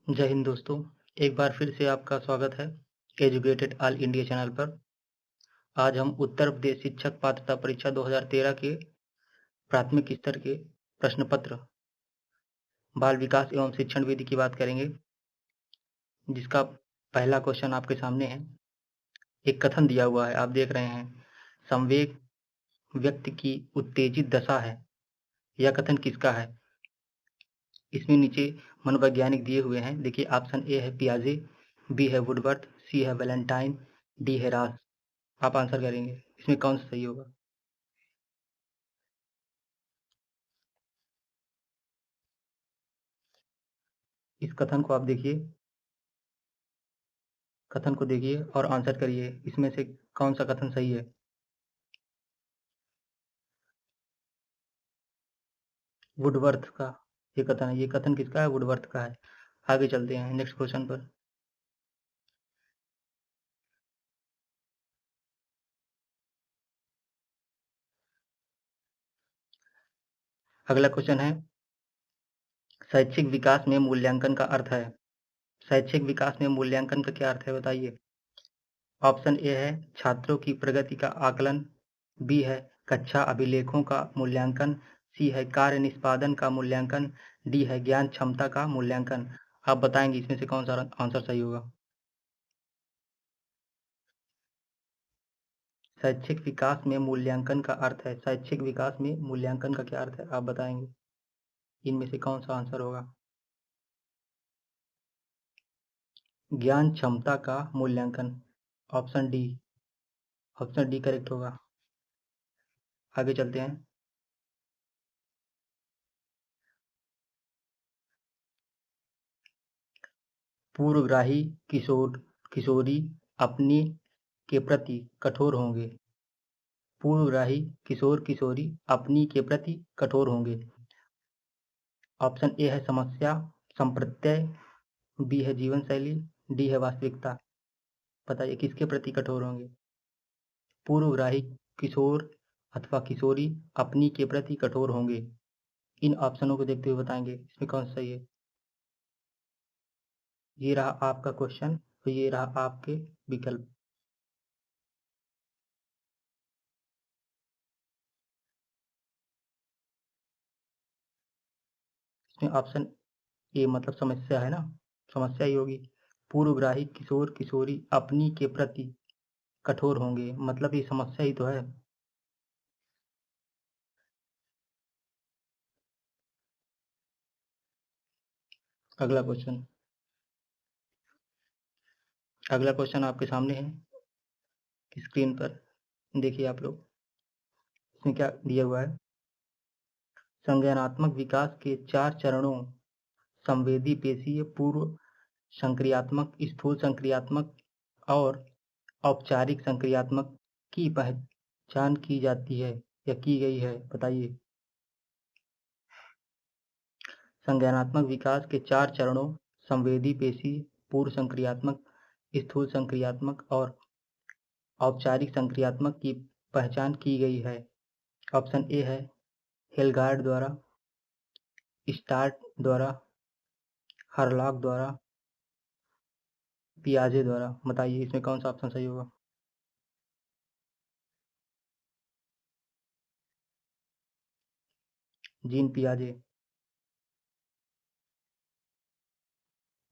जय हिंद दोस्तों, एक बार फिर से आपका स्वागत है एजुकेटेड ऑल इंडिया चैनल पर। आज हम उत्तर प्रदेश शिक्षक पात्रता परीक्षा 2013 के प्राथमिक स्तर के प्रश्न पत्र बाल विकास एवं शिक्षण विधि की बात करेंगे, जिसका पहला क्वेश्चन आपके सामने है। एक कथन दिया हुआ है, आप देख रहे हैं, संवेग व्यक्ति की उत्तेजित दशा है। यह कथन किसका है? इसमें नीचे मनोवैज्ञानिक दिए हुए हैं। देखिए, ऑप्शन ए है पियाजे, बी है वुडवर्थ, सी है वैलेंटाइन, डी है रास। आप आंसर करेंगे, इसमें कौन सा सही होगा? इस कथन को आप देखिए, कथन को देखिए और आंसर करिए, इसमें से कौन सा कथन सही है? वुडवर्थ का ये कथन है। ये कथन किसका है? वुडवर्थ का है। आगे चलते हैं नेक्स्ट क्वेश्चन पर। अगला क्वेश्चन है, शैक्षिक विकास में मूल्यांकन का अर्थ है। शैक्षिक विकास में मूल्यांकन का क्या अर्थ है, बताइए। ऑप्शन ए है छात्रों की प्रगति का आकलन, बी है कक्षा अभिलेखों का मूल्यांकन, सी है कार्य निष्पादन का मूल्यांकन, डी है ज्ञान क्षमता का मूल्यांकन। आप बताएंगे इसमें से कौन सा आंसर सही होगा? शैक्षिक विकास में मूल्यांकन का अर्थ है। शैक्षिक विकास में मूल्यांकन का क्या अर्थ है, आप बताएंगे। इनमें से कौन सा आंसर होगा? ज्ञान क्षमता का मूल्यांकन, option D. Option D correct होगा। आगे चलते हैं। पूर्वग्राही किशोरी अपने के प्रति कठोर होंगे। पूर्वग्राही किशोर किशोरी अपनी के प्रति कठोर होंगे। ऑप्शन ए है समस्या संप्रत्यय, बी है जीवन शैली, डी है वास्तविकता। बताइए किसके प्रति कठोर होंगे? पूर्वग्राही किशोर अथवा किशोरी अपनी के प्रति कठोर होंगे। इन ऑप्शनों को देखते हुए बताएंगे इसमें कौन सा सही है। ये रहा आपका क्वेश्चन, तो ये रहा आपके विकल्प। इसमें ऑप्शन ए मतलब समस्या है ना, समस्या ही होगी। पूर्वग्राही किशोर किशोरी अपनी के प्रति कठोर होंगे, मतलब ये समस्या ही तो है। अगला क्वेश्चन, अगला क्वेश्चन आपके सामने है स्क्रीन पर, देखिए आप लोग। इसमें क्या दिया हुआ है? संज्ञानात्मक विकास के 4 चरणों संवेदी पेशीय पूर्व संक्रियात्मक, स्थूल संक्रियात्मक और औपचारिक संक्रियात्मक की पहचान की जाती है या की गई है, बताइए। संज्ञानात्मक विकास के 4 चरणों संवेदी पेशी पूर्व संक्रियात्मक, स्थूल संक्रियात्मक और औपचारिक संक्रियात्मक की पहचान की गई है। ऑप्शन ए है हेलगार्ड द्वारा, स्टार्ट द्वारा, हरलॉक द्वारा, पियाजे द्वारा। बताइए इसमें कौन सा ऑप्शन सही होगा? जीन पियाजे,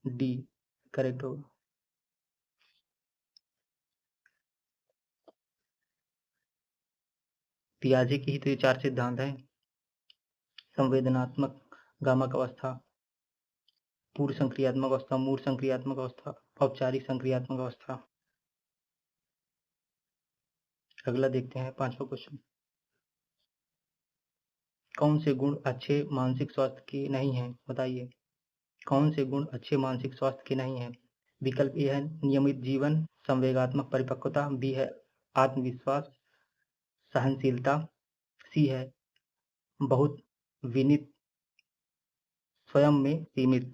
डी करेक्ट होगा। पियाजे की ही तो ये 4 सिद्धांत हैं। संवेदनात्मक गामक अवस्था, पूर्व संक्रियात्मक अवस्था, मूल संक्रियात्मक अवस्था, औपचारिक संक्रियात्मक अवस्था। अगला देखते हैं 5वां क्वेश्चन। कौन से गुण अच्छे मानसिक स्वास्थ्य के नहीं हैं, बताइए। कौन से गुण अच्छे मानसिक स्वास्थ्य के नहीं हैं? विकल्प ए है नियमित जीवन, संवेगात्मक परिपक्वता, बी है आत्मविश्वास, सहनशीलता, सी है बहुत विनित, स्वयं में सीमित।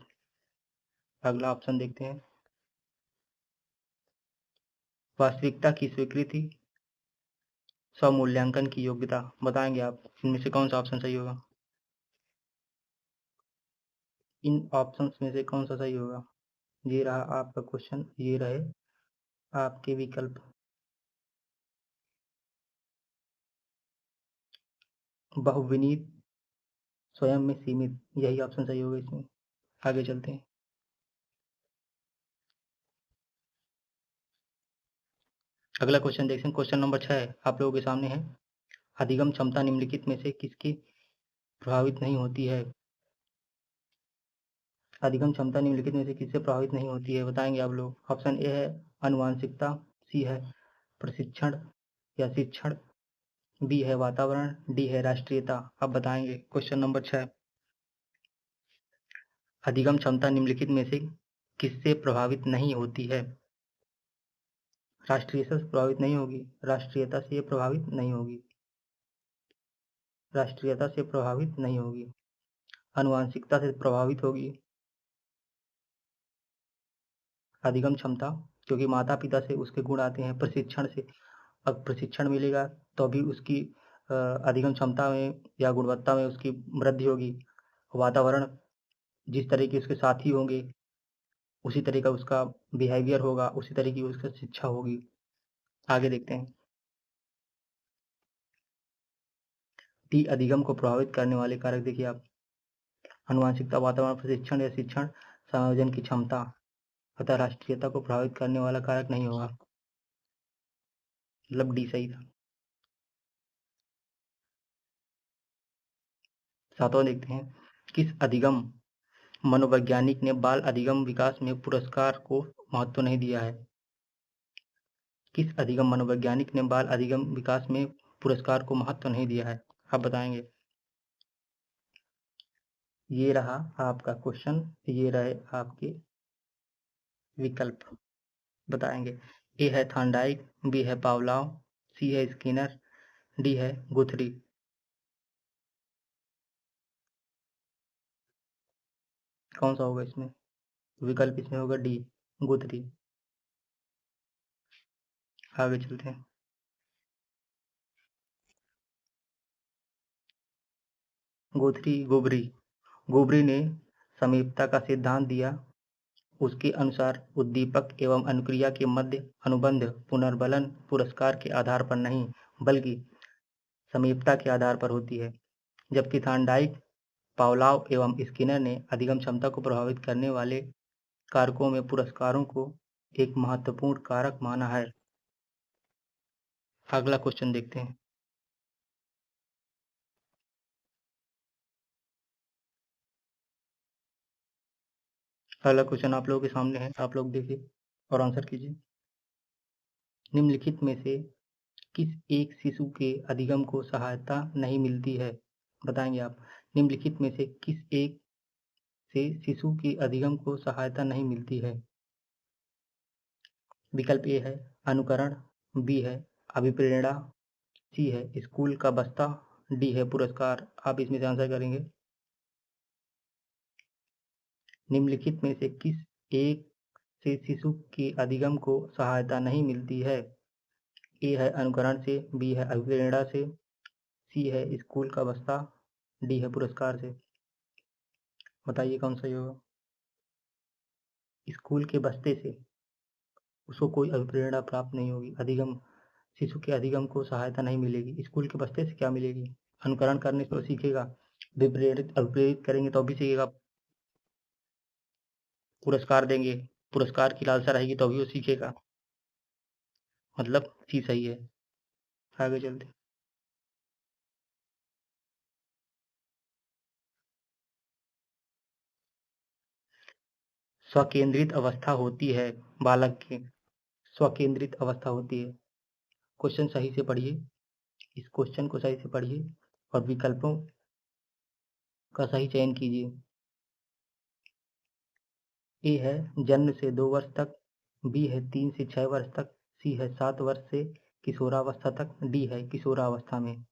अगला ऑप्शन देखते हैं। वास्तविकता की स्वीकृति, स्वमूल्यांकन की योग्यता। बताएंगे आप इनमें से कौन सा ऑप्शन सही होगा? इन ऑप्शंस में से कौन सा सही होगा? ये रहा आपका क्वेश्चन, ये रहे आपके विकल्प। बहुविनीत, स्वयं में सीमित, यही ऑप्शन सही होगा इसमें। आगे चलते हैं। अगला क्वेश्चन देखते हैं। क्वेश्चन नंबर 6 आप लोगों के सामने है। अधिगम क्षमता निम्नलिखित में से किसकी प्रभावित नहीं होती है? अधिगम क्षमता निम्नलिखित में से किससे प्रभावित नहीं होती है, बताएंगे आप लोग। ऑप्शन ए है आनुवांशिकता, सी है प्रशिक्षण या शिक्षण, बी है वातावरण, डी है राष्ट्रीयता। अब बताएंगे। क्वेश्चन नंबर 6, अधिगम क्षमता निम्नलिखित में से किससे प्रभावित नहीं होती है? राष्ट्रीयता से प्रभावित नहीं होगी, राष्ट्रीयता से ये प्रभावित नहीं होगी, राष्ट्रीयता से प्रभावित नहीं होगी, आनुवांशिकता से प्रभावित होगी, अधिगम क्षमता क्योंकि माता पिता से उसके गुण आते हैं, प्रशिक्षण से, अब प्रशिक्षण मिलेगा तो भी उसकी अधिगम क्षमता में या गुणवत्ता में उसकी वृद्धि होगी। वातावरण, जिस तरह के उसके साथी होंगे उसी तरह का उसका बिहेवियर होगा, उसी तरह की उसकी शिक्षा होगी। आगे देखते हैं। टी अधिगम को प्रभावित करने वाले कारक देखिए आप, आनुवांशिकता, वातावरण, प्रशिक्षण या शिक्षण, संयोजन की क्षमता, अतः राष्ट्रीयता को प्रभावित करने वाला कारक नहीं होगा, मतलब डी सही था। 7वां देखते हैं। किस अधिगम मनोवैज्ञानिक ने बाल अधिगम विकास में पुरस्कार को महत्व नहीं दिया है? किस अधिगम मनोवैज्ञानिक ने बाल अधिगम विकास में पुरस्कार को महत्व नहीं दिया है? आप बताएंगे। ये रहा आपका क्वेश्चन, ये रहे आपके विकल्प, बताएंगे। ए है थॉर्नडाइक, बी है पावलाव, सी है स्किनर, डी है गुथरी। कौन सा होगा इसमें? विकल्प इसमें होगा डी, गुथरी। आगे चलते हैं। गोबरी गोबरी ने समीपता का सिद्धांत दिया। उसके अनुसार उद्दीपक एवं अनुक्रिया के मध्य अनुबंध पुनर्बलन पुरस्कार के आधार पर नहीं बल्कि समीपता के आधार पर होती है, जबकि थॉर्नडाइक, पावलाव एवं स्किनर ने अधिगम क्षमता को प्रभावित करने वाले कारकों में पुरस्कारों को एक महत्वपूर्ण कारक माना है। अगला क्वेश्चन देखते हैं। अगला क्वेश्चन आप लोगों के सामने है, आप लोग देखिए और आंसर कीजिए। निम्नलिखित में से किस एक शिशु के अधिगम को सहायता नहीं मिलती है? बताएंगे आप। निम्नलिखित में से किस एक से शिशु की अधिगम को सहायता नहीं मिलती है? विकल्प ए है अनुकरण, बी है अभिप्रेरणा, सी है स्कूल का बस्ता, डी है पुरस्कार। आप इसमें से आंसर करेंगे। निम्नलिखित में से किस एक से शिशु की अधिगम को सहायता नहीं मिलती है? ए है अनुकरण से, बी है अभिप्रेरणा से, सी है स्कूल का बस्ता, डी है पुरस्कार से। बताइए कौन सही होगा। स्कूल के बस्ते से उसको कोई अभिप्रेरणा प्राप्त नहीं होगी, अधिगम, शिशु के अधिगम को सहायता नहीं मिलेगी। स्कूल के बस्ते से क्या मिलेगी? अनुकरण करने से वो सीखेगा, अभिप्रेरित करेंगे तो भी सीखेगा, पुरस्कार देंगे, पुरस्कार की लालसा रहेगी तो भी वो सीखेगा, मतलब सी सही है। आगे चलते। स्वकेंद्रित अवस्था होती है बालक की, स्वकेंद्रित अवस्था होती है। क्वेश्चन सही से पढ़िए, इस क्वेश्चन को सही से पढ़िए और विकल्पों का सही चयन कीजिए। ए है जन्म से 2 वर्ष तक, बी है 3 से 6 वर्ष तक, सी है 7 वर्ष से किशोरावस्था तक, डी है किशोरावस्था में।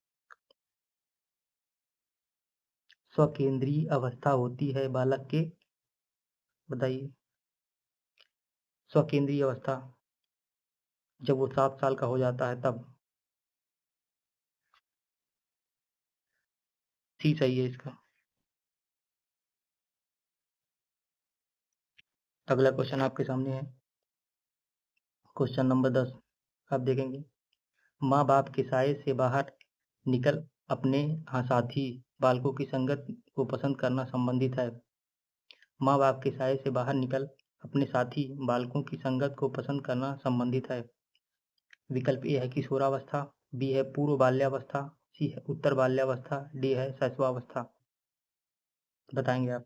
स्वकेंद्रीय अवस्था होती है बालक के, बताइए। स्वकेंद्रीय अवस्था जब वो 7 साल का हो जाता है तब। सी सही है इसका। अगला क्वेश्चन आपके सामने है, क्वेश्चन नंबर 10। आप देखेंगे, माँ बाप के साये से बाहर निकल अपने साथी बालकों की संगत को पसंद करना संबंधित है। माँ बाप के साये से बाहर निकल अपने साथी बालकों की संगत को पसंद करना संबंधित है। विकल्प ए है किशोरावस्था, बी है पूर्व बाल्यावस्था, सी है उत्तर बाल्यावस्था, डी है शैशवावस्था। बताएंगे आप।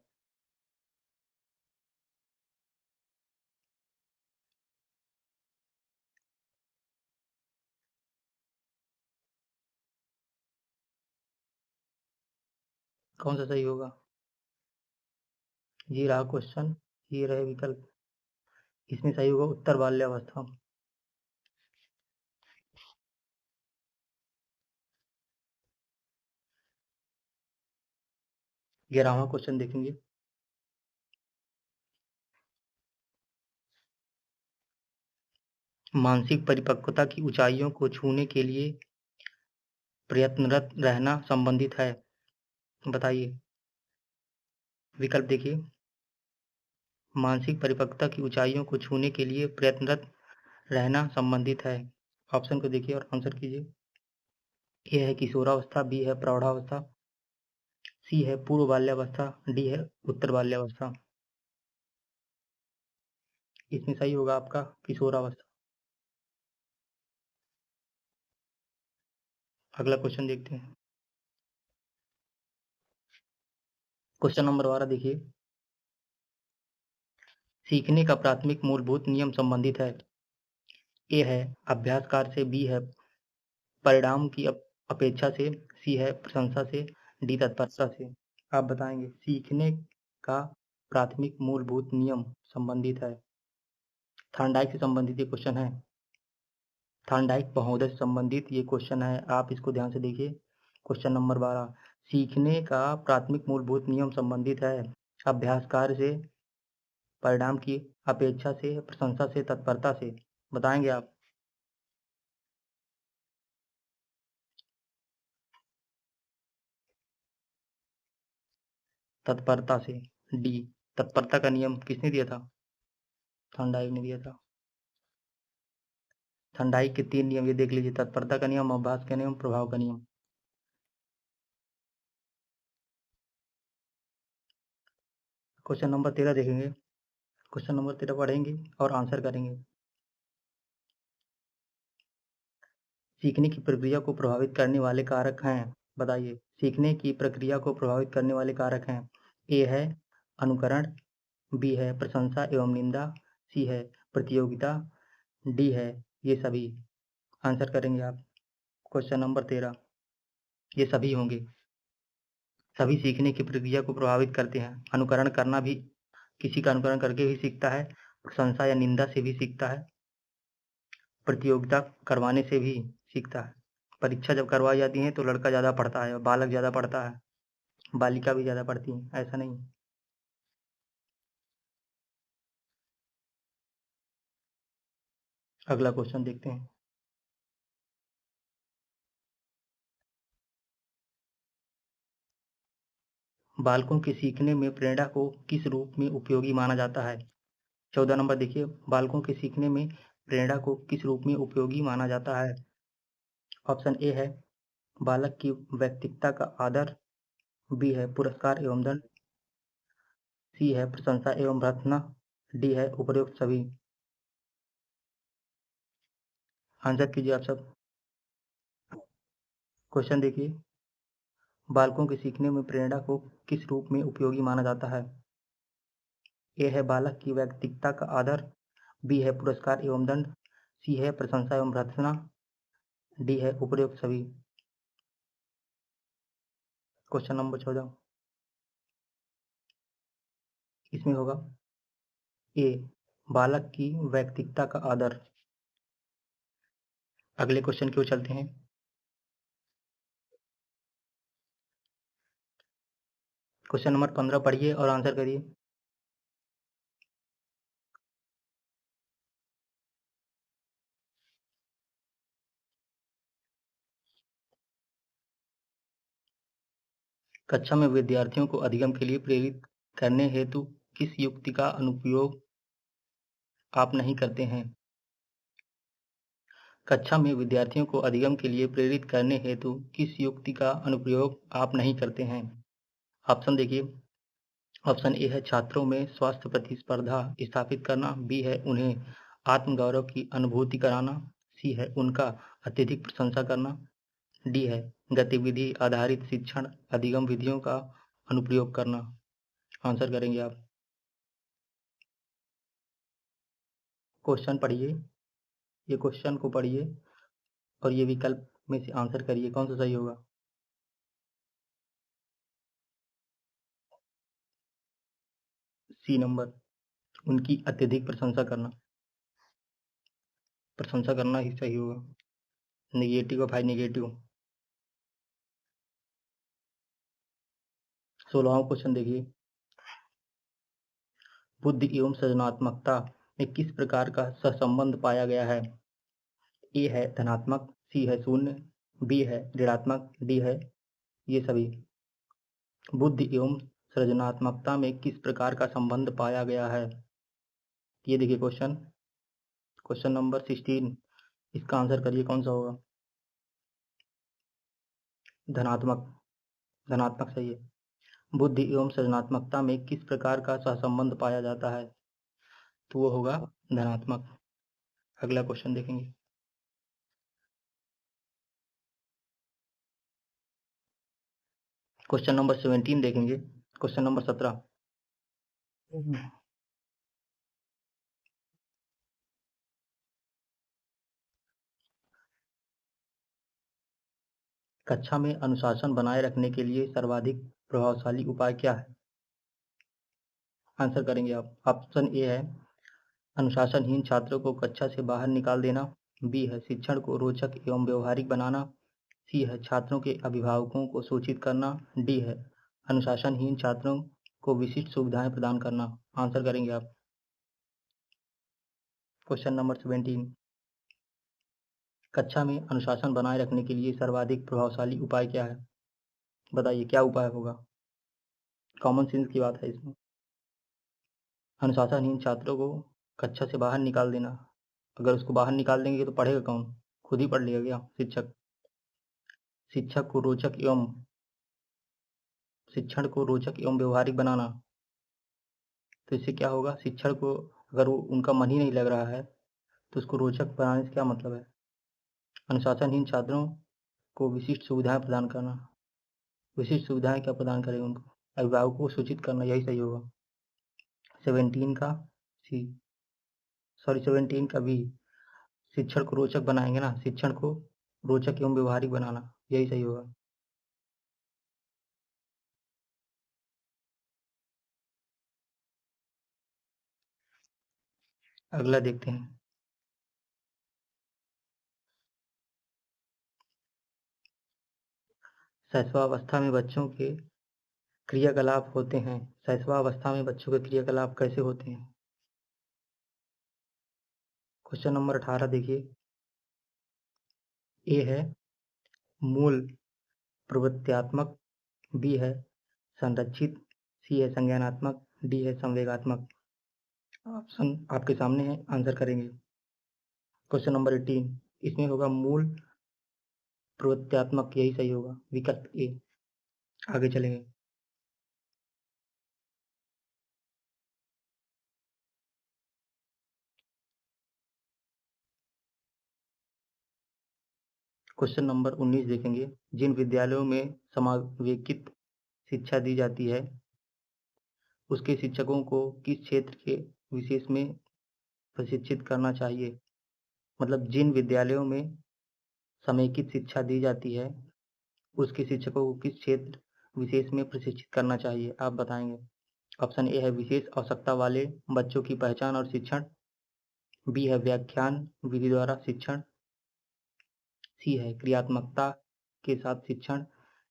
कौन सा सही होगा? ये रहा क्वेश्चन, ये रहे विकल्प। इसमें सही होगा उत्तर बाल्यावस्था। 11वां क्वेश्चन देखेंगे। मानसिक परिपक्वता की ऊंचाइयों को छूने के लिए प्रयत्नरत रहना संबंधित है। बताइए। विकल्प देखिए, मानसिक परिपक्वता की ऊंचाइयों को छूने के लिए प्रयत्नरत रहना संबंधित है। ऑप्शन को देखिए और आंसर कीजिए। ए है किशोरावस्था, बी है प्रौढ़ावस्था, सी है पूर्व बाल्यावस्था, डी है उत्तर बाल्यावस्था। इसमें सही होगा आपका किशोरावस्था। अगला क्वेश्चन देखते हैं। क्वेश्चन नंबर 12 देखिए, सीखने का प्राथमिक मूलभूत नियम संबंधित है। ए है अभ्यास कार्य से, बी है परिणाम की अपेक्षा से, सी है प्रशंसा से, डी तत्परता से। आप बताएंगे। सीखने का प्राथमिक मूलभूत नियम संबंधित है। थॉर्नडाइक से संबंधित ये क्वेश्चन है। थॉर्नडाइक महोदय से संबंधित ये क्वेश्चन है। आप इसको ध्यान से देखिए। क्वेश्चन नंबर 12, सीखने का प्राथमिक मूलभूत नियम संबंधित है अभ्यास कार्य से, परिणाम की अपेक्षा से, प्रशंसा से, तत्परता से। बताएंगे आप। तत्परता से, डी। तत्परता का नियम किसने दिया था? थॉर्नडाइक ने दिया था। थॉर्नडाइक के 3 नियम ये देख लीजिए, तत्परता का नियम, अभ्यास का नियम, प्रभाव का नियम। क्वेश्चन नंबर 13 देखेंगे। क्वेश्चन नंबर 13 पढ़ेंगे और आंसर करेंगे। सीखने की प्रक्रिया को प्रभावित करने वाले कारक हैं। बताइए। सीखने की प्रक्रिया को प्रभावित करने वाले कारक हैं। ए है अनुकरण, बी है प्रशंसा एवं निंदा, सी है प्रतियोगिता, डी है ये सभी। आंसर करेंगे आप। क्वेश्चन नंबर 13, ये सभी होंगे। सभी सीखने की प्रक्रिया को प्रभावित करते हैं। अनुकरण करना भी किसी का अनुकरण करके भी सीखता है, प्रशंसा या निंदा से भी सीखता है, प्रतियोगिता करवाने से भी सीखता है। परीक्षा जब करवाई जाती है तो लड़का ज़्यादा पढ़ता है, बालक ज़्यादा पढ़ता है, बालिका भी ज़्यादा पढ़ती है, ऐसा नहीं। अगला क्वेश्चन देखते हैं। बालकों के सीखने में प्रेरणा को किस रूप में उपयोगी माना जाता है? 14 नंबर देखिए, बालकों के सीखने में प्रेरणा को किस रूप में उपयोगी माना जाता है? ऑप्शन ए है बालक की व्यक्तित्वता का आदर, बी है पुरस्कार एवं दंड, सी है प्रशंसा एवं भर्त्सना, डी है उपरोक्त सभी। आंसर कीजिए आप सब। क्वेश्चन देखिए, बालकों के सीखने में प्रेरणा को किस रूप में उपयोगी माना जाता है? ए है बालक की व्यक्तित्वता का आदर, बी है पुरस्कार एवं दंड, सी है प्रशंसा एवं भर्त्सना, डी है उपरोक्त सभी। क्वेश्चन नंबर 14, इसमें होगा ए बालक की व्यक्तित्वता का आदर। अगले क्वेश्चन की ओर चलते हैं। क्वेश्चन नंबर 15 पढ़िए और आंसर करिए। कक्षा में विद्यार्थियों को अधिगम के लिए प्रेरित करने हेतु किस युक्ति का अनुप्रयोग आप नहीं करते हैं? कक्षा में विद्यार्थियों को अधिगम के लिए प्रेरित करने हेतु किस युक्ति का अनुप्रयोग आप नहीं करते हैं? ऑप्शन देखिए। ऑप्शन ए है छात्रों में स्वास्थ्य प्रतिस्पर्धा स्थापित करना, बी है उन्हें आत्मगौरव की अनुभूति कराना, सी है उनका अत्यधिक प्रशंसा करना, डी है गतिविधि आधारित शिक्षण अधिगम विधियों का अनुप्रयोग करना। आंसर करेंगे आप। क्वेश्चन पढ़िए, ये क्वेश्चन को पढ़िए और ये विकल्प में से आंसर करिए कौन सा सही होगा। सी नंबर, उनकी अत्यधिक प्रशंसा करना। प्रशंसा करना ही सही होगा। नेगेटिव है भाई, नेगेटिव। 16वां क्वेश्चन देखिए। बुद्धि एवं सृजनात्मकता में किस प्रकार का सहसंबंध पाया गया है? ए है धनात्मक, सी है शून्य, बी है ऋणात्मक, डी है ये सभी। बुद्धि एवं सृजनात्मकता में किस प्रकार का संबंध पाया गया है? ये देखिए क्वेश्चन, क्वेश्चन नंबर 16। इसका आंसर करिए कौन सा होगा। धनात्मक, धनात्मक सही है। बुद्धि एवं सृजनात्मकता में किस प्रकार का सहसंबंध पाया जाता है? तो वो होगा धनात्मक। अगला क्वेश्चन देखेंगे। क्वेश्चन नंबर 17 देखेंगे। Question number 17। कक्षा में अनुशासन बनाए रखने के लिए सर्वाधिक प्रभावशाली उपाय क्या है? आंसर करेंगे आप। ऑप्शन ए है अनुशासनहीन छात्रों को कक्षा से बाहर निकाल देना, बी है शिक्षण को रोचक एवं व्यवहारिक बनाना, सी है छात्रों के अभिभावकों को सूचित करना, डी है अनुशासनहीन छात्रों को विशिष्ट सुविधाएं प्रदान करना। आंसर करेंगे आप। Question number 17। कक्षा में अनुशासन बनाए रखने के लिए सर्वाधिक प्रभावशाली उपाय क्या है? बताइए क्या उपाय होगा। कॉमन सेंस की बात है इसमें। अनुशासनहीन छात्रों को कक्षा से बाहर निकाल देना। अगर उसको बाहर निकाल देंगे तो पढ़ेगा कौन? खुद ही पढ़ लेगा क्या शिक्षक? शिक्षण को रोचक एवं व्यवहारिक बनाना। तो इससे क्या होगा, शिक्षण को अगर वो उनका मन ही नहीं लग रहा है तो उसको रोचक बनाने से क्या मतलब है। अनुशासनहीन छात्रों को विशिष्ट सुविधाएं प्रदान करना। विशिष्ट सुविधाएं क्या प्रदान करेंगे उनको? अभिभावकों को सूचित करना, यही सही होगा। 17 का सी, सॉरी 17 का बी। शिक्षण को रोचक बनाएंगे ना, शिक्षण को रोचक एवं व्यवहारिक बनाना, यही सही होगा। अगला देखते हैं। शैशवावस्था में बच्चों के क्रियाकलाप होते हैं। शैशवावस्था में बच्चों के क्रियाकलाप कैसे होते हैं? क्वेश्चन नंबर 18 देखिए। ए है मूल प्रवृत्त्यात्मक, बी है संरक्षित, सी है संज्ञानात्मक, डी है संवेगात्मक। ऑप्शन आपके सामने है, आंसर करेंगे। क्वेश्चन नंबर 18, इसमें होगा मूल प्रवृत्त्यात्मक, यही सही होगा, विकल्प ए। आगे चलेंगे। क्वेश्चन नंबर 19 देखेंगे। जिन विद्यालयों में समावेशित शिक्षा दी जाती है उसके शिक्षकों को किस क्षेत्र के विशेष में प्रशिक्षित करना चाहिए? मतलब जिन विद्यालयों में समेकित शिक्षा दी जाती है उसके शिक्षकों को किस क्षेत्र विशेष में प्रशिक्षित करना चाहिए, आप बताएंगे। ऑप्शन ए है विशेष आवश्यकता वाले बच्चों की पहचान और शिक्षण, बी है व्याख्यान विधि द्वारा शिक्षण, सी है क्रियात्मकता के साथ शिक्षण,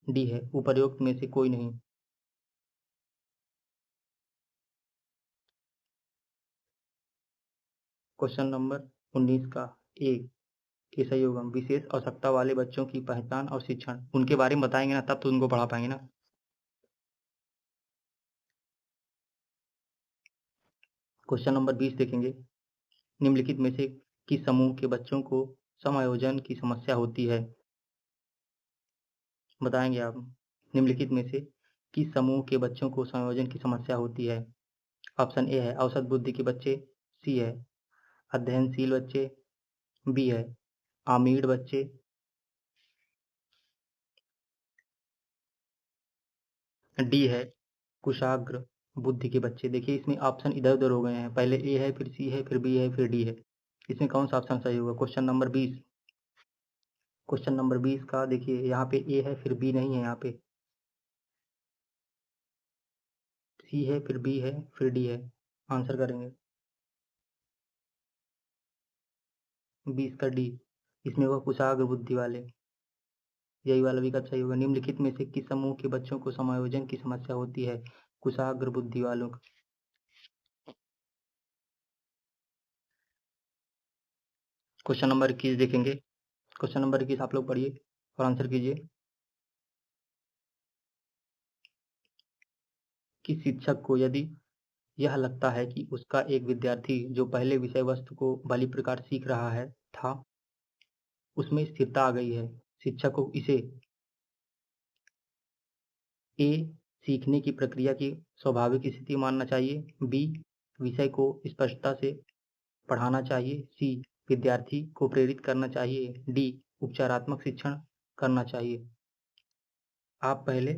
डी है उपर्युक्त में से कोई नहीं। क्वेश्चन नंबर 19 का ए, ये सही होगा। विशेष आवश्यकता वाले बच्चों की पहचान और शिक्षण, उनके बारे में बताएंगे ना तब तो उनको पढ़ा पाएंगे ना। क्वेश्चन नंबर 20 देखेंगे। निम्नलिखित में से किस समूह के बच्चों को समायोजन की समस्या होती है? बताएंगे आप। निम्नलिखित में से किस समूह के बच्चों को समायोजन की समस्या होती है? ऑप्शन ए है औसत बुद्धि के बच्चे, सी है अध्ययनशील बच्चे, बी है आमीर बच्चे, डी है कुशाग्र बुद्धि के बच्चे। देखिए इसमें ऑप्शन इधर उधर हो गए हैं, पहले ए है, फिर सी है, फिर बी है, फिर डी है। इसमें कौन सा ऑप्शन सही होगा? Question number 20। क्वेश्चन नंबर 20 का देखिए यहाँ पे ए है, फिर बी नहीं है, यहाँ पे सी है, फिर बी है, फिर डी है। आंसर करेंगे 20 का डी। इसमें होगा कुशाग्र बुद्धि वाले, यही वाला विकल्प सही होगा। निम्नलिखित में से किस समूह के बच्चों को समायोजन की समस्या होती है? कुशाग्र बुद्धि वालों को। क्वेश्चन नंबर 21 देखेंगे। क्वेश्चन नंबर 21 आप लोग पढ़िए और आंसर कीजिए कि शिक्षक को यदि यह लगता है कि उसका एक विद्यार्थी जो पहले विषय वस्तु को भली प्रकार सीख रहा है था उसमें स्थिरता आ गई है, शिक्षक को इसे ए सीखने की प्रक्रिया की स्वाभाविक स्थिति मानना चाहिए, बी विषय को स्पष्टता से पढ़ाना चाहिए, सी विद्यार्थी को प्रेरित करना चाहिए, डी उपचारात्मक शिक्षण करना चाहिए। आप पहले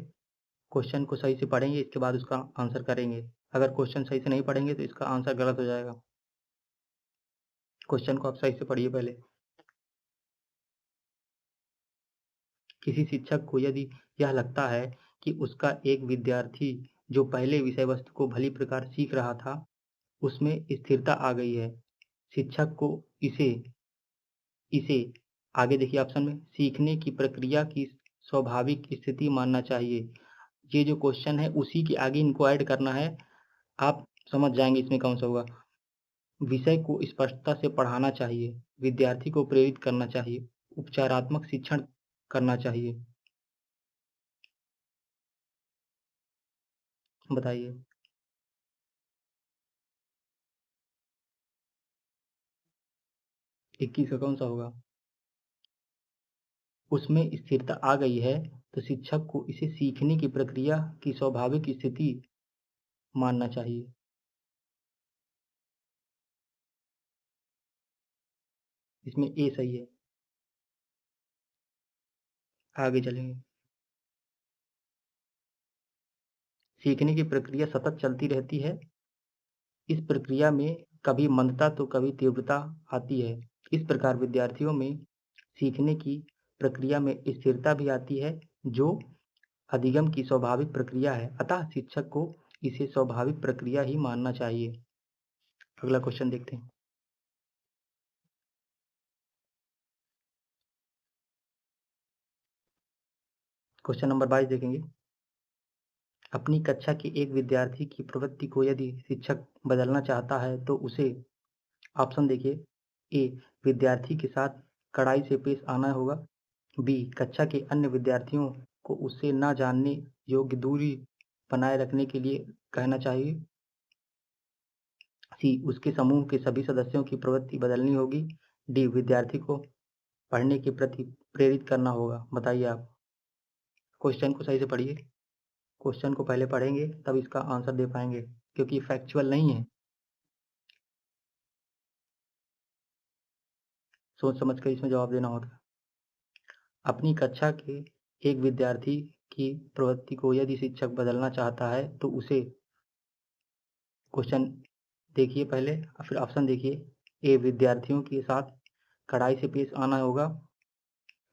क्वेश्चन को सही से पढ़ेंगे, इसके बाद उसका आंसर करेंगे। अगर क्वेश्चन सही से नहीं पढ़ेंगे तो इसका आंसर गलत हो जाएगा। क्वेश्चन को आप सही से पढ़िए पहले। किसी शिक्षक को यदि यह लगता है कि उसका एक विद्यार्थी जो पहले विषय वस्तु को भली प्रकार सीख रहा था उसमें स्थिरता आ गई है, शिक्षक को इसे इसे आगे देखिए ऑप्शन में सीखने की प्रक्रिया की स्वाभाविक स्थिति मानना चाहिए। ये जो क्वेश्चन है उसी के आगे इनको ऐड करना है, आप समझ जाएंगे इसमें कौन सा होगा। विषय को स्पष्टता से पढ़ाना चाहिए, विद्यार्थी को प्रेरित करना चाहिए, उपचारात्मक शिक्षण करना चाहिए। बताइए। 21 का कौन सा होगा? उसमें स्थिरता आ गई है तो शिक्षक को इसे सीखने की प्रक्रिया की स्वाभाविक स्थिति मानना चाहिए। इसमें ए सही है। आगे चलेंगे। सीखने की प्रक्रिया सतत चलती रहती है, इस प्रक्रिया में कभी मंदता तो कभी तीव्रता आती है। इस प्रकार विद्यार्थियों में सीखने की प्रक्रिया में स्थिरता भी आती है जो अधिगम की स्वाभाविक प्रक्रिया है, अतः शिक्षक को इसे स्वाभाविक प्रक्रिया ही मानना चाहिए। अगला क्वेश्चन देखते हैं। क्वेश्चन नंबर 22 देखेंगे। अपनी कक्षा के एक विद्यार्थी की प्रवृत्ति को यदि शिक्षक बदलना चाहता है तो उसे ऑप्शन देखिए। ए विद्यार्थी के साथ कड़ाई से पेश आना होगा, बी कक्षा के अन्य विद्यार्थियों को उससे ना जानने योग्य दूरी बनाए रखने के लिए कहना चाहिए, सी उसके समूह के सभी सदस्यों की प्रवृत्ति बदलनी होगी, डी विद्यार्थी को पढ़ने के प्रति प्रेरित करना होगा। बताइए आप। क्वेश्चन को सही से पढ़िए। क्वेश्चन को पहले पढ़ेंगे तब इसका आंसर दे पाएंगे, क्योंकि फैक्चुअल नहीं है, सोच समझ कर इसमें जवाब देना होगा। अपनी कक्षा के एक विद्यार्थी की प्रवृत्ति को यदि शिक्षक बदलना चाहता है तो उसे क्वेश्चन देखिए पहले, फिर ऑप्शन देखिए। ए विद्यार्थियों के साथ कड़ाई से पेश आना होगा,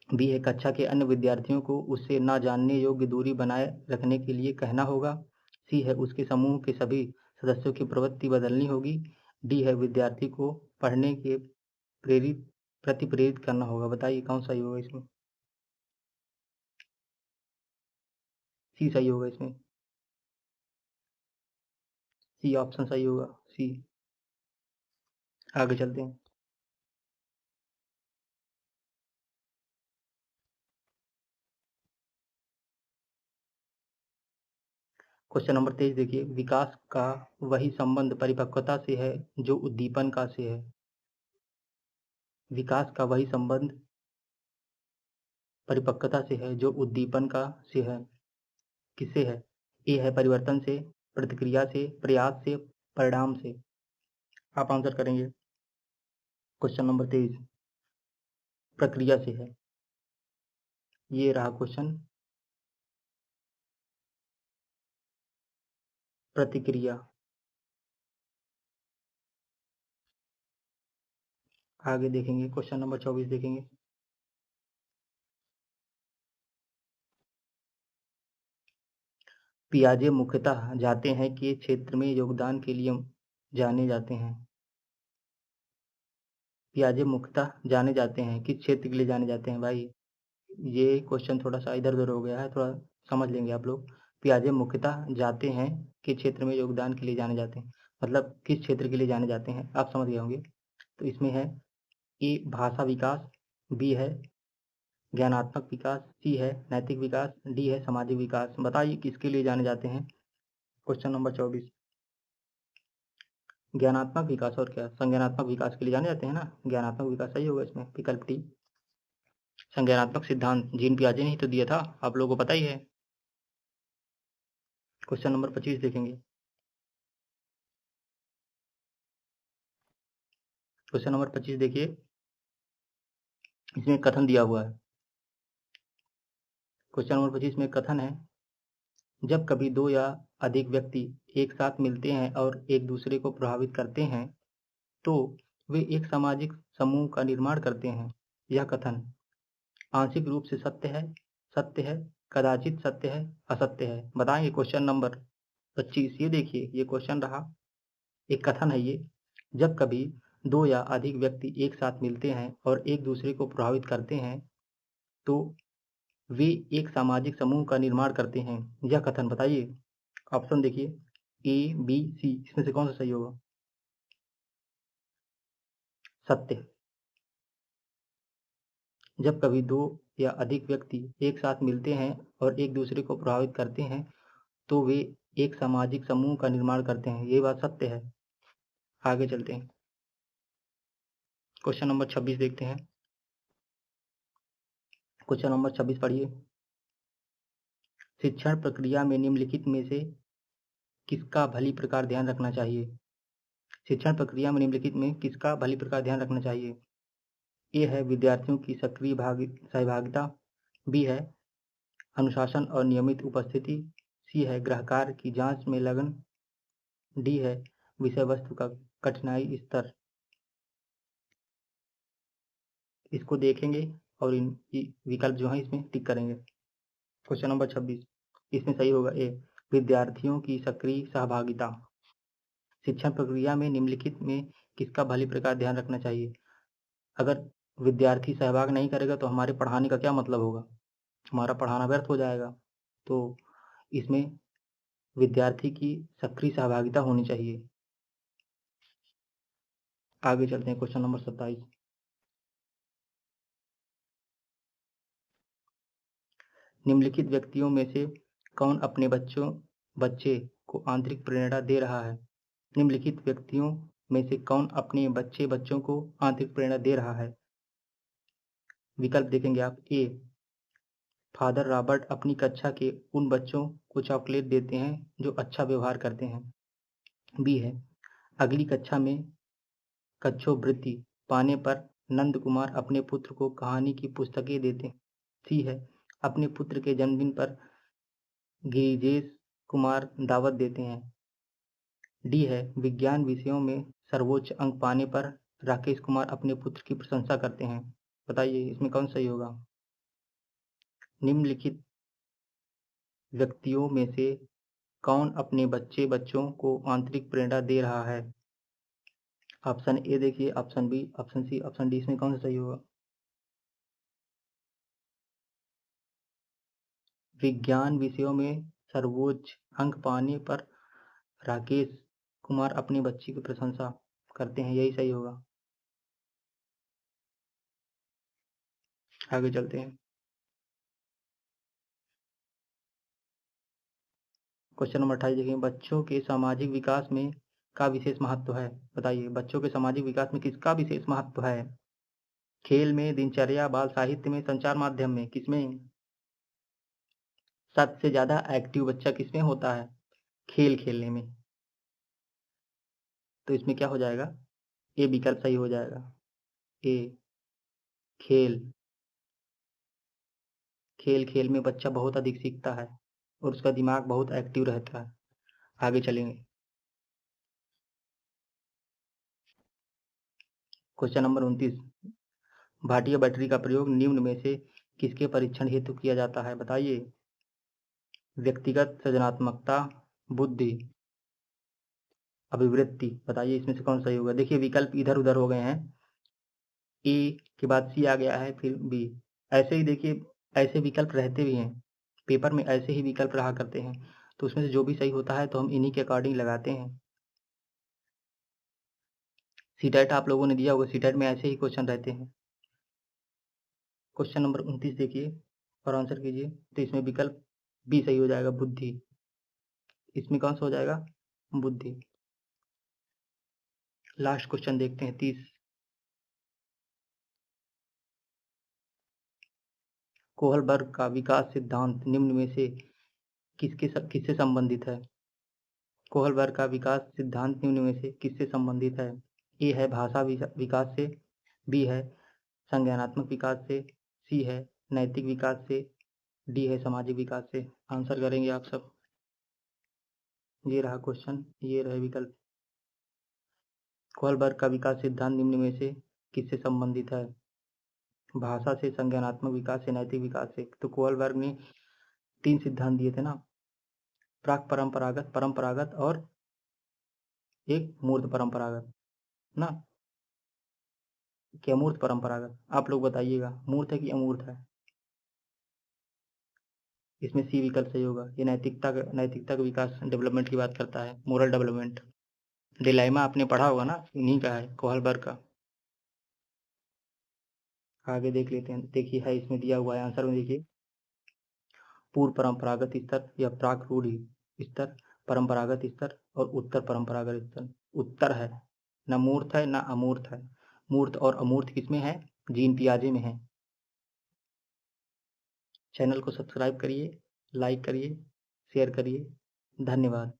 बी है कक्षा के अन्य विद्यार्थियों को उससे ना जानने योग्य दूरी बनाए रखने के लिए कहना होगा, सी है उसके समूह के सभी सदस्यों की प्रवृत्ति बदलनी होगी, डी है विद्यार्थी को पढ़ने के प्रति प्रेरित करना होगा। बताइए कौन सही होगा इसमें? सी सही होगा इसमें। सी ऑप्शन सही होगा, सी। आगे चलते हैं। क्वेश्चन नंबर 23 देखिए। विकास का वही संबंध परिपक्वता से है जो उद्दीपन का से है। विकास का वही संबंध परिपक्वता से है जो उद्दीपन का से है। किससे है? ए है परिवर्तन से, प्रतिक्रिया से, प्रयास से, परिणाम से। आप आंसर करेंगे। क्वेश्चन नंबर 23 प्रक्रिया से है। ये रहा क्वेश्चन। प्रतिक्रिया। आगे देखेंगे, क्वेश्चन नंबर 24 देखेंगे। पियाजे मुख्यतः जाते हैं कि क्षेत्र में योगदान के लिए जाने जाते हैं। पियाजे मुख्यतः जाने जाते हैं, किस क्षेत्र के लिए जाने जाते हैं भाई? ये क्वेश्चन थोड़ा सा इधर उधर हो गया है, थोड़ा समझ लेंगे आप लोग। पियाजे मुख्यतः जाते हैं किस क्षेत्र में योगदान के लिए जाने जाते हैं, मतलब किस क्षेत्र के लिए जाने जाते हैं, आप समझ गए होंगे। तो इसमें है ए भाषा विकास, बी है ज्ञानात्मक विकास, सी है नैतिक विकास, डी है सामाजिक विकास। बताइए किसके लिए जाने जाते हैं। क्वेश्चन नंबर 24 ज्ञानात्मक विकास और क्या संज्ञानात्मक विकास के लिए जाने जाते हैं ना। ज्ञानात्मक विकास सही होगा इसमें, विकल्प डी। संज्ञानात्मक सिद्धांत जीन पियाजे ने ही तो दिया था, आप लोगों को पता ही है। क्वेश्चन नंबर 25 देखेंगे। क्वेश्चन नंबर 25 देखिए, इसमें कथन दिया हुआ है। क्वेश्चन नंबर 25 में कथन है, जब कभी दो या अधिक व्यक्ति एक साथ मिलते हैं और एक दूसरे को प्रभावित करते हैं तो वे एक सामाजिक समूह का निर्माण करते हैं। यह कथन आंशिक रूप से सत्य है, कदाचित सत्य है, असत्य है। बताएंगे। क्वेश्चन नंबर 25 ये देखिए, ये क्वेश्चन रहा, एक कथन है ये, जब कभी दो या अधिक व्यक्ति एक साथ मिलते हैं और एक दूसरे को प्रभावित करते हैं तो वे एक सामाजिक समूह का निर्माण करते हैं। यह कथन बताइए। ऑप्शन देखिए ए, बी, सी, इसमें से कौन सा सही होगा? सत्य। जब कभी दो या अधिक व्यक्ति एक साथ मिलते हैं और एक दूसरे को प्रभावित करते हैं तो वे एक सामाजिक समूह का निर्माण करते हैं। ये बात सत्य है। आगे चलते हैं, क्वेश्चन नंबर 26 देखते हैं। क्वेश्चन नंबर 26 पढ़िए। शिक्षण प्रक्रिया में निम्नलिखित में से किसका भली प्रकार ध्यान रखना चाहिए? शिक्षण प्रक्रिया में निम्नलिखित में किसका भली प्रकार ध्यान रखना चाहिए? ए है विद्यार्थियों की सक्रिय सहभागिता, बी है अनुशासन और नियमित उपस्थिति, सी है गृहकार्य की जांच में लगन, डी है विषय वस्तु का कठिनाई स्तर। इसको देखेंगे और इन विकल्प जो है इसमें टिक करेंगे। क्वेश्चन नंबर 26 इसमें सही होगा ए विद्यार्थियों की सक्रिय सहभागिता। शिक्षण प्रक्रिया में निम्नलिखित में किसका भली प्रकार ध्यान रखना चाहिए? अगर विद्यार्थी सहभाग नहीं करेगा तो हमारे पढ़ाने का क्या मतलब होगा? हमारा पढ़ाना व्यर्थ हो जाएगा। तो इसमें विद्यार्थी की सक्रिय सहभागिता होनी चाहिए। आगे चलते हैं, क्वेश्चन नंबर 27 निम्नलिखित व्यक्तियों में से कौन अपने बच्चे को आंतरिक प्रेरणा दे रहा है? निम्नलिखित व्यक्तियों में से कौन अपने बच्चों को आंतरिक प्रेरणा दे रहा है? विकल्प देखेंगे आप। ए फादर रॉबर्ट अपनी कक्षा के उन बच्चों को चॉकलेट देते हैं जो अच्छा व्यवहार करते हैं। बी है अगली कक्षा में कक्षोवृत्ति पाने पर नंद कुमार अपने पुत्र को कहानी की पुस्तकें देते हैं। सी है अपने पुत्र के जन्मदिन पर गिरिजेश कुमार दावत देते हैं। डी है विज्ञान विषयों में सर्वोच्च अंक पाने पर राकेश कुमार अपने पुत्र की प्रशंसा करते हैं। बताइए इसमें कौन सही होगा? निम्नलिखित व्यक्तियों में से कौन अपने बच्चों को आंतरिक प्रेरणा दे रहा है? ऑप्शन ए देखिए, option B, option C, option D, इसमें कौन सा सही होगा? विज्ञान विषयों में सर्वोच्च अंक पाने पर राकेश कुमार अपने बच्चे की प्रशंसा करते हैं, यही सही होगा। आगे चलते हैं, क्वेश्चन नंबर 28 देखिए, बच्चों के सामाजिक विकास में का विशेष महत्व है? बताइए बच्चों के सामाजिक विकास में किसका विशेष महत्व है? खेल में, दिनचर्या, बाल साहित्य में, संचार माध्यम में, किसमें सबसे ज़्यादा एक्टिव बच्चा किसमें होता है? खेल खेलने में। तो इसमें क्या हो जाएगा? ए विकल्प सही हो जाएगा। ए खेल। खेल खेल में बच्चा बहुत अधिक सीखता है और उसका दिमाग बहुत एक्टिव रहता है। आगे चलेंगे। क्वेश्चन नंबर 29, भाटिया बैटरी का प्रयोग निम्न में से किसके परीक्षण हेतु किया जाता है? बताइए। व्यक्तिगत सृजनात्मकता, बुद्धि, अभिवृत्ति। बताइए इसमें से कौन सही होगा? देखिए विकल्प इधर उधर हो गए हैं, ए के बाद सी आ गया है, फिर बी। ऐसे ही देखिए, ऐसे विकल्प रहते भी हैं पेपर में, ऐसे ही विकल्प रहा करते हैं, तो उसमें से जो भी सही होता है तो हम इन्हीं के अकॉर्डिंग लगाते हैं। सीटेट आप लोगों ने दिया होगा, सीटेट में ऐसे ही क्वेश्चन रहते हैं। क्वेश्चन नंबर 29 देखिए और आंसर कीजिए। तो इसमें विकल्प बी सही हो जाएगा, बुद्धि। इसमें कौन सा हो जाएगा? बुद्धि। लास्ट क्वेश्चन देखते हैं 30। कोहलबर्ग का विकास सिद्धांत निम्न में से किससे संबंधित है? कोहलबर्ग का विकास सिद्धांत निम्न में से किससे संबंधित है? ए है भाषा विकास से, बी है संज्ञानात्मक विकास से, सी है नैतिक विकास से, डी है सामाजिक विकास से। आंसर करेंगे आप सब। ये रहा क्वेश्चन, ये रहे विकल्प। कोहलबर्ग का विकास सिद्धांत निम्न में से किससे संबंधित है? भाषा से, संज्ञानात्मक विकास से, नैतिक विकास से। तो कोहलबर्ग ने 3 सिद्धांत दिए थे ना, प्राक परंपरागत, परंपरागत और एक मूर्त परंपरागत ना, कि अमूर्त परंपरागत? आप लोग बताइएगा मूर्त है कि अमूर्त है? इसमें सी विकल्प सही होगा। ये नैतिकता का विकास, डेवलपमेंट की बात करता है, मोरल डेवलपमेंट। डिलेमा आपने पढ़ा होगा ना, इन्हीं का है, कोहलबर्ग का। आगे देख लेते हैं। देखिए है इसमें दिया हुआ है आंसर में, देखिए पूर्व परंपरागत स्तर या प्राक रूढ़ि स्तर, परंपरागत स्तर और उत्तर परंपरागत स्तर। उत्तर है, न मूर्त है न अमूर्त है। मूर्त और अमूर्त किसमें है? जीन पियाजे में है। चैनल को सब्सक्राइब करिए, लाइक करिए, शेयर करिए। धन्यवाद।